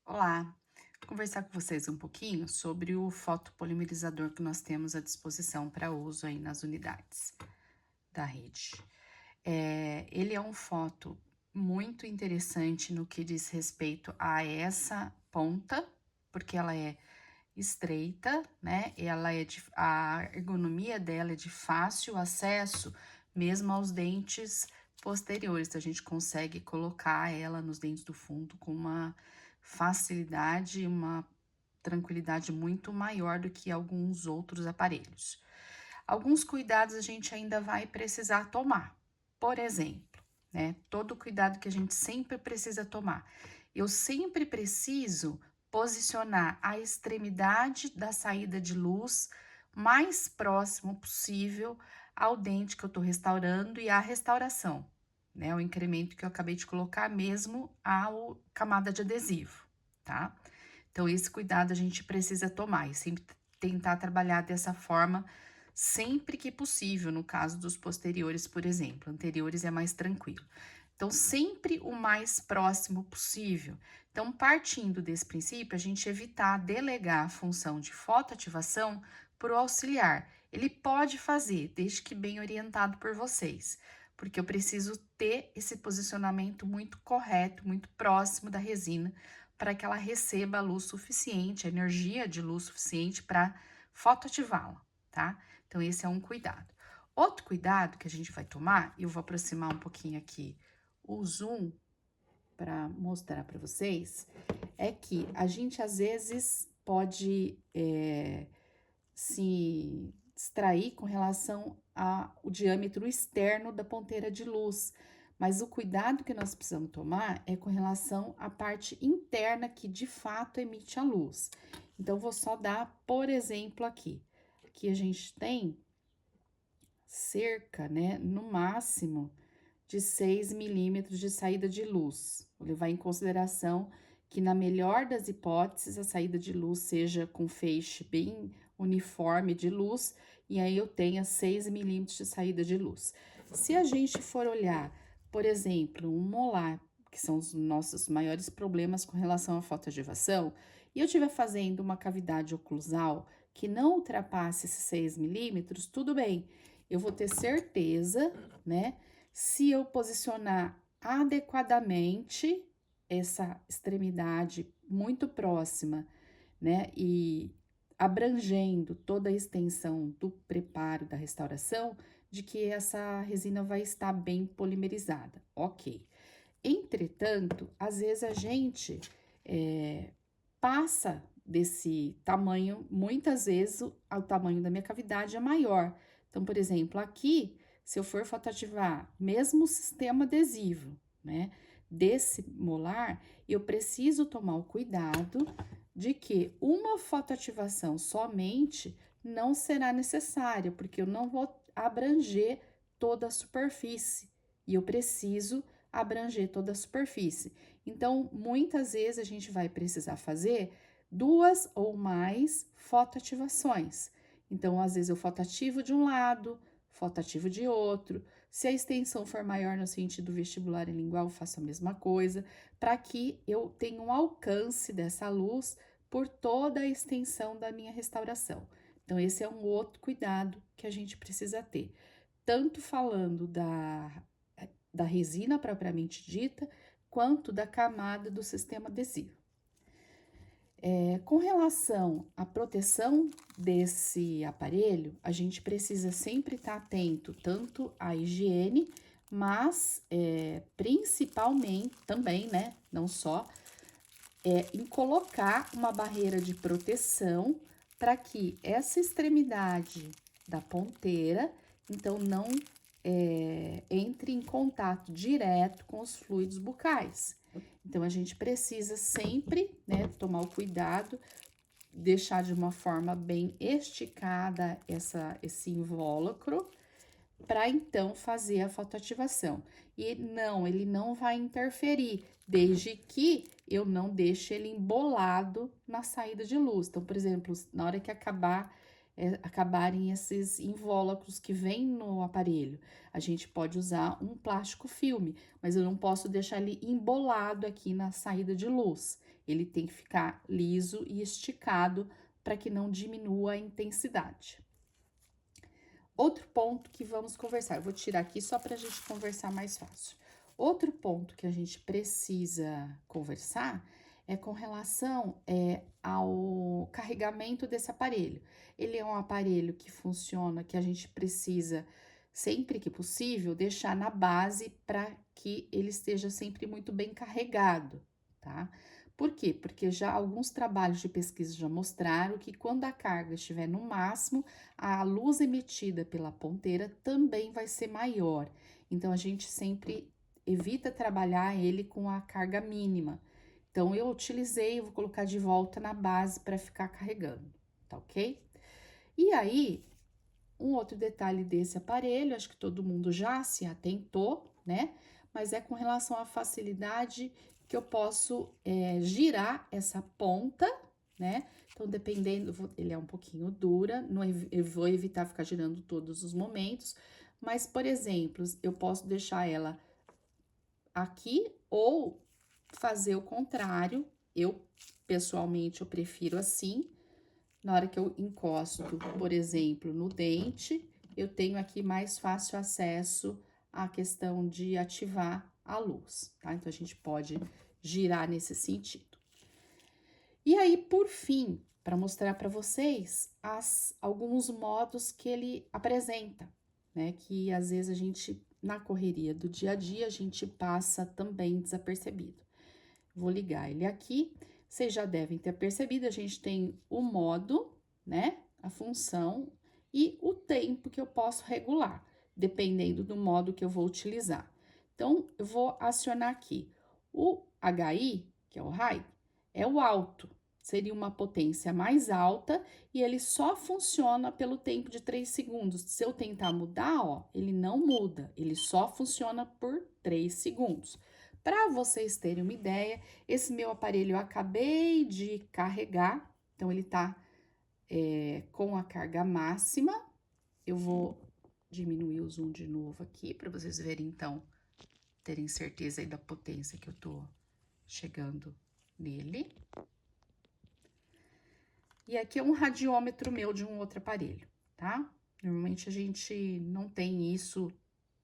Olá, vou conversar com vocês um pouquinho sobre o fotopolimerizador que nós temos à disposição para uso aí nas unidades da rede. Ele é um foto muito interessante no que diz respeito a essa ponta, porque ela é estreita, né? A ergonomia dela é de fácil acesso, mesmo aos dentes posteriores. Então, a gente consegue colocar ela nos dentes do fundo com uma facilidade e uma tranquilidade muito maior do que alguns outros aparelhos. Alguns cuidados a gente ainda vai precisar tomar. Por exemplo, né? Todo o cuidado que a gente sempre precisa tomar. Eu sempre preciso posicionar a extremidade da saída de luz mais próximo possível ao dente que eu estou restaurando e à restauração, né? O incremento que eu acabei de colocar mesmo a camada de adesivo, tá? Então, esse cuidado a gente precisa tomar e sempre tentar trabalhar dessa forma sempre que possível, no caso dos posteriores, por exemplo. Anteriores é mais tranquilo. Então, sempre o mais próximo possível. Então, partindo desse princípio, a gente evitar delegar a função de fotoativação para o auxiliar. Ele pode fazer, desde que bem orientado por vocês, porque eu preciso ter esse posicionamento muito correto, muito próximo da resina, para que ela receba a luz suficiente, a energia de luz suficiente para fotoativá-la, tá? Então, esse é um cuidado. Outro cuidado que a gente vai tomar, e eu vou aproximar um pouquinho aqui o zoom para mostrar para vocês, é que a gente às vezes pode se distrair com relação ao diâmetro externo da ponteira de luz. Mas o cuidado que nós precisamos tomar é com relação à parte interna que de fato emite a luz. Então, vou só dar, por exemplo, aqui. Aqui a gente tem cerca, né, no máximo, de 6 milímetros de saída de luz. Vou levar em consideração que, na melhor das hipóteses, a saída de luz seja com feixe bem uniforme de luz, e aí eu tenha 6 milímetros de saída de luz. Se a gente for olhar, por exemplo, um molar, que são os nossos maiores problemas com relação à fotoadjuvação, e eu estiver fazendo uma cavidade oclusal que não ultrapasse esses 6 milímetros, tudo bem, eu vou ter certeza, né? Se eu posicionar adequadamente essa extremidade muito próxima, né, e abrangendo toda a extensão do preparo da restauração, de que essa resina vai estar bem polimerizada, ok. Entretanto, às vezes a gente passa desse tamanho, muitas vezes o tamanho da minha cavidade é maior. Então, por exemplo, aqui, se eu for fotoativar mesmo o sistema adesivo, né, desse molar, eu preciso tomar o cuidado de que uma fotoativação somente não será necessária, porque eu não vou abranger toda a superfície e eu preciso abranger toda a superfície. Então, muitas vezes a gente vai precisar fazer 2 ou mais fotoativações. Então, às vezes eu fotoativo de um lado, fotoativo de outro. Se a extensão for maior no sentido vestibular e lingual, eu faço a mesma coisa, para que eu tenha um alcance dessa luz por toda a extensão da minha restauração. Então, esse é um outro cuidado que a gente precisa ter, tanto falando da resina propriamente dita, quanto da camada do sistema adesivo. Com relação à proteção desse aparelho, a gente precisa sempre estar atento tanto à higiene, mas principalmente também, né, não só, em colocar uma barreira de proteção para que essa extremidade da ponteira, então, não entre em contato direto com os fluidos bucais. Então, a gente precisa sempre, né, tomar o cuidado, deixar de uma forma bem esticada esse invólucro, para então fazer a fotoativação. E não, ele não vai interferir, desde que eu não deixe ele embolado na saída de luz. Então, por exemplo, na hora que acabarem esses invólucros que vêm no aparelho, a gente pode usar um plástico filme, mas eu não posso deixar ele embolado aqui na saída de luz. Ele tem que ficar liso e esticado para que não diminua a intensidade. Outro ponto que vamos conversar, eu vou tirar aqui só para a gente conversar mais fácil. Outro ponto que a gente precisa conversar é com relação ao carregamento desse aparelho. Ele é um aparelho que funciona, que a gente precisa, sempre que possível, deixar na base para que ele esteja sempre muito bem carregado, tá? Por quê? Porque já alguns trabalhos de pesquisa já mostraram que quando a carga estiver no máximo, a luz emitida pela ponteira também vai ser maior. Então, a gente sempre evita trabalhar ele com a carga mínima. Então, eu utilizei, vou colocar de volta na base para ficar carregando, tá ok? E aí, um outro detalhe desse aparelho, acho que todo mundo já se atentou, né? Mas é com relação à facilidade que eu posso girar essa ponta, né? Então, dependendo, ele é um pouquinho dura, não, eu vou evitar ficar girando todos os momentos, mas, por exemplo, eu posso deixar ela aqui ou fazer o contrário. Eu, pessoalmente, eu prefiro assim. Na hora que eu encosto, por exemplo, no dente, eu tenho aqui mais fácil acesso à questão de ativar a luz, tá? Então, a gente pode girar nesse sentido. E aí, por fim, para mostrar para vocês alguns modos que ele apresenta, né? Que às vezes a gente, na correria do dia a dia, a gente passa também desapercebido. Vou ligar ele aqui. Vocês já devem ter percebido, a gente tem o modo, né? A função e o tempo que eu posso regular, dependendo do modo que eu vou utilizar. Então, eu vou acionar aqui. O HI, que é o high, é o alto. Seria uma potência mais alta e ele só funciona pelo tempo de 3 segundos. Se eu tentar mudar, ó, ele não muda, ele só funciona por 3 segundos. Para vocês terem uma ideia, esse meu aparelho eu acabei de carregar, então ele tá com a carga máxima. Eu vou diminuir o zoom de novo aqui para vocês verem, então, terem certeza aí da potência que eu tô chegando nele. E aqui é um radiômetro meu de um outro aparelho, tá? Normalmente a gente não tem isso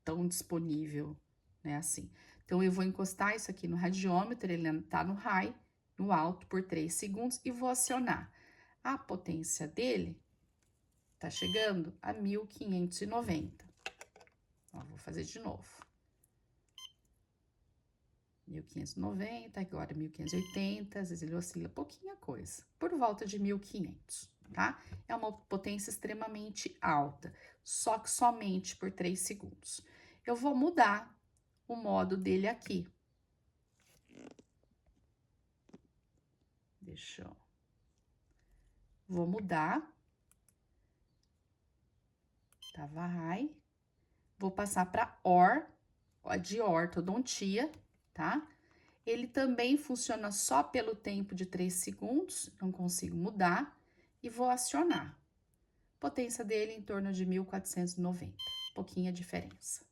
tão disponível, né, assim. Então, eu vou encostar isso aqui no radiômetro, ele tá no high, no alto, por 3 segundos, e vou acionar. A potência dele tá chegando a 1590. Ó, vou fazer de novo. 1590, agora 1580, às vezes ele oscila pouquinha coisa, por volta de 1500, tá? É uma potência extremamente alta, só que somente por 3 segundos. Eu vou mudar o modo dele aqui. Deixa eu... Vou mudar. Tava high. Vou passar para de ortodontia, tá? Ele também funciona só pelo tempo de 3 segundos, não consigo mudar. E vou acionar. Potência dele em torno de 1490, pouquinha diferença.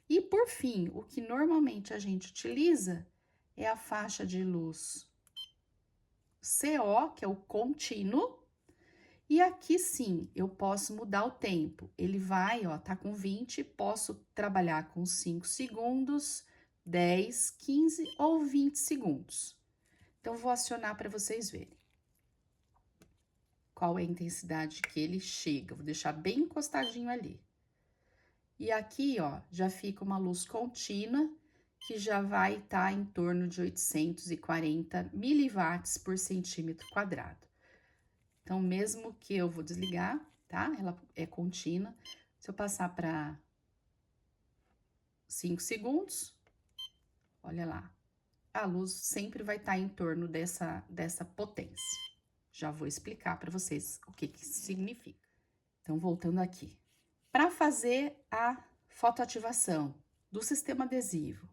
E por fim, o que normalmente a gente utiliza é a faixa de luz CO, que é o contínuo. E aqui sim, eu posso mudar o tempo. Ele vai, ó, tá com 20, posso trabalhar com 5 segundos, 10, 15 ou 20 segundos. Então, vou acionar para vocês verem qual é a intensidade que ele chega. Vou deixar bem encostadinho ali. E aqui, ó, já fica uma luz contínua, que já vai estar em torno de 840 miliwatts por centímetro quadrado. Então, mesmo que eu vou desligar, tá? Ela é contínua. Se eu passar para 5 segundos, olha lá, a luz sempre vai estar em torno dessa potência. Já vou explicar para vocês o que isso significa. Então, voltando aqui. Para fazer a fotoativação do sistema adesivo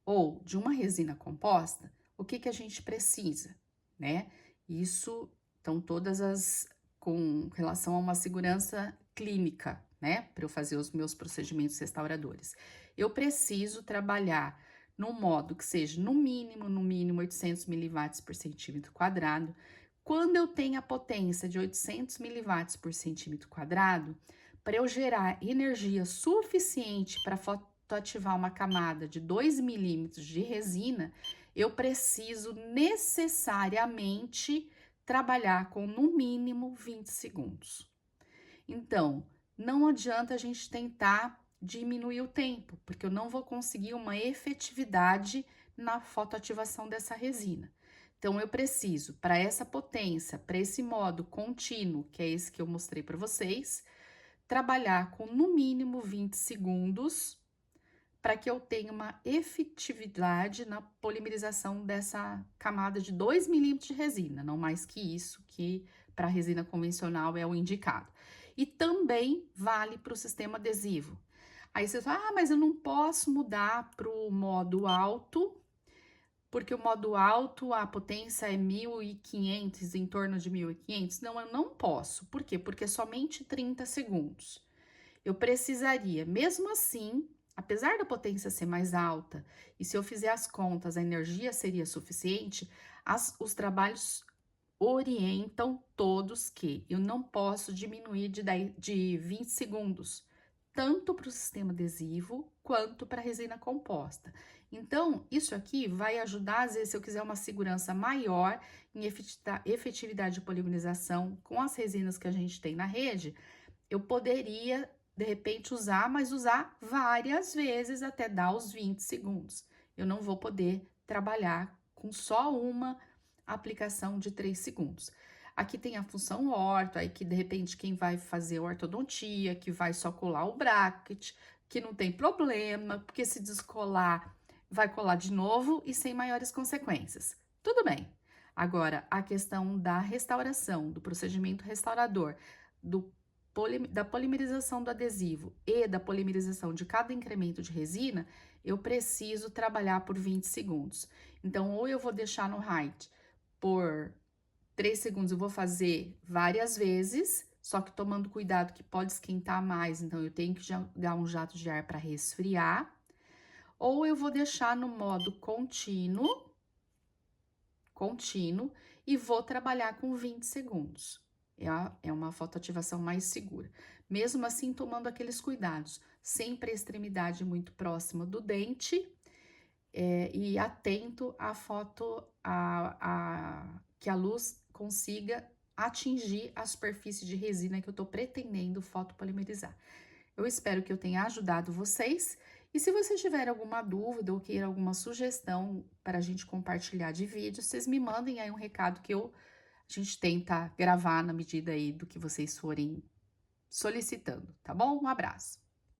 ou de uma resina composta, o que a gente precisa, né? Isso, então, todas as com relação a uma segurança clínica, né? Para eu fazer os meus procedimentos restauradores. Eu preciso trabalhar num modo que seja no mínimo 800 miliwatts por centímetro quadrado. Quando eu tenho a potência de 800 miliwatts por centímetro quadrado, para eu gerar energia suficiente para fotoativar uma camada de 2 milímetros de resina, eu preciso necessariamente trabalhar com no mínimo 20 segundos. Então, não adianta a gente tentar diminuir o tempo, porque eu não vou conseguir uma efetividade na fotoativação dessa resina. Então, eu preciso, para essa potência, para esse modo contínuo, que é esse que eu mostrei para vocês, trabalhar com no mínimo 20 segundos para que eu tenha uma efetividade na polimerização dessa camada de 2 milímetros de resina, não mais que isso, que para resina convencional é o indicado. E também vale para o sistema adesivo. Aí você fala, mas eu não posso mudar para o modo alto, porque o modo alto, a potência é 1.500, em torno de 1.500. Não, eu não posso. Por quê? Porque é somente 30 segundos. Eu precisaria, mesmo assim, apesar da potência ser mais alta, e se eu fizer as contas, a energia seria suficiente, os trabalhos orientam todos que eu não posso diminuir de 20 segundos, tanto para o sistema adesivo quanto para a resina composta. Então, isso aqui vai ajudar, às vezes, se eu quiser uma segurança maior em efetividade de polimerização com as resinas que a gente tem na rede, eu poderia, de repente, usar, mas usar várias vezes até dar os 20 segundos. Eu não vou poder trabalhar com só uma aplicação de 3 segundos. Aqui tem a função orto, aí que de repente quem vai fazer ortodontia, que vai só colar o bracket, que não tem problema, porque se descolar, vai colar de novo e sem maiores consequências. Tudo bem. Agora, a questão da restauração, do procedimento restaurador, da polimerização do adesivo e da polimerização de cada incremento de resina, eu preciso trabalhar por 20 segundos. Então, ou eu vou deixar no height por 3 segundos, eu vou fazer várias vezes, só que tomando cuidado que pode esquentar mais, então eu tenho que jogar um jato de ar para resfriar. Ou eu vou deixar no modo contínuo, e vou trabalhar com 20 segundos. É uma fotoativação mais segura. Mesmo assim, tomando aqueles cuidados, sempre a extremidade muito próxima do dente, e atento à que a luz consiga atingir a superfície de resina que eu estou pretendendo fotopolimerizar. Eu espero que eu tenha ajudado vocês. E se vocês tiverem alguma dúvida ou queiram alguma sugestão para a gente compartilhar de vídeo, vocês me mandem aí um recado que a gente tenta gravar na medida aí do que vocês forem solicitando, tá bom? Um abraço.